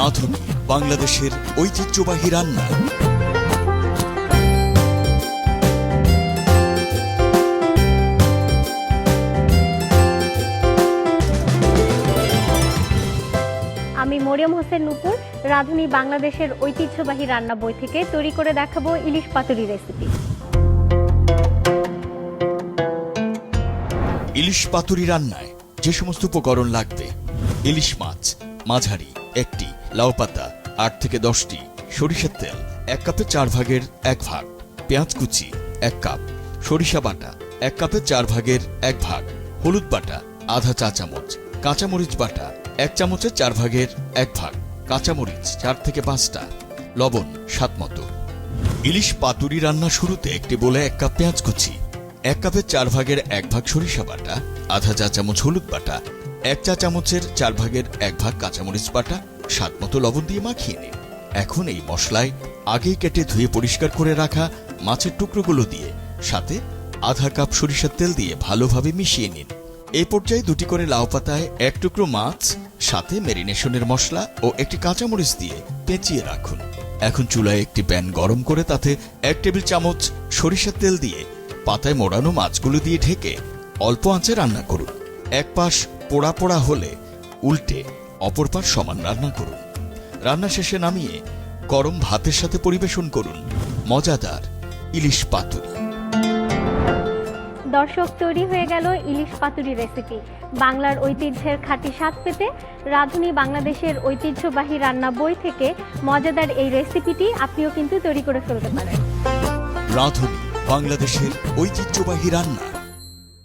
রাঁধুনি বাংলাদেশের ঐতিহ্যবাহী রান্না। আমি মরিয়ম হোসেন নুপুর রাঁধুনি বাংলাদেশের ঐতিহ্যবাহী রান্না বই থেকে তৈরি করে দেখাবো ইলিশ পাতুরি রেসিপি। ইলিশ পাতুরি রান্নায় যে সমস্ত উপকরণ লাগবে: ইলিশ মাছ মাঝারি একটি, লাউ পাতা 8 থেকে 10টি, সরিষার তেল 1 কাপে 4 ভাগের 1 ভাগ, পেঁয়াজ কুচি 1 কাপ, সরিষা বাটা 1 কাপে 4 ভাগের 1 ভাগ, হলুদ বাটা আধা চা চামচ, কাঁচামরিচ বাটা 1 চামচের 4 ভাগের 1 ভাগ, কাঁচামরিচ 4 থেকে 5টা, লবণ স্বাদ মতো। ইলিশ পাতুরি রান্না শুরুতে একটি বলে 1 কাপ পেঁয়াজ কুচি, 1 কাপের 4 ভাগের 1 ভাগ সরিষা বাটা, আধা চা চামচ হলুদ বাটা, 1 চা চামচের 4 ভাগের 1 ভাগ কাঁচামরিচ বাটা, স্বাদ মতো লবণ দিয়ে মাখিয়ে নিন। এখন এই মশলায় আগেই কেটে ধুয়ে পরিষ্কার করে রাখা মাছের টুকরোগুলো দিয়ে সাথে আধা কাপ সরিষার তেল দিয়ে ভালোভাবে মিশিয়ে নিন। এই পর্যায়ে 2টি করে লাউ পাতায় 1 টুকরো মাছ সাথে মেরিনেশনের মশলা ও একটি কাঁচামরিচ দিয়ে পেঁচিয়ে রাখুন। এখন চুলায় একটি প্যান গরম করে তাতে 1 টেবিল চামচ সরিষার তেল দিয়ে পাতায় মোড়ানো মাছগুলো দিয়ে ঢেকে অল্প আঁচে রান্না করুন। এক পাশ পোড়া পোড়া হলে উল্টে অপর পাশ সমান রান্না করুন। রান্না শেষে নামিয়ে গরম ভাতের সাথে পরিবেশন করুন মজাদার ইলিশ পাতুরি। দর্শক, তৈরি হয়ে গেল ইলিশ পাতুরি রেসিপি। বাংলার ঐতিহ্যের খাঁটি স্বাদ পেতে রাঁধুনি বাংলাদেশের ঐতিহ্যবাহী রান্না বই থেকে মজাদার এই রেসিপিটি আপনিও কিন্তু তৈরি করে ফেলতে পারেন। রাঁধুনি বাংলাদেশের ঐতিহ্যবাহী রান্না।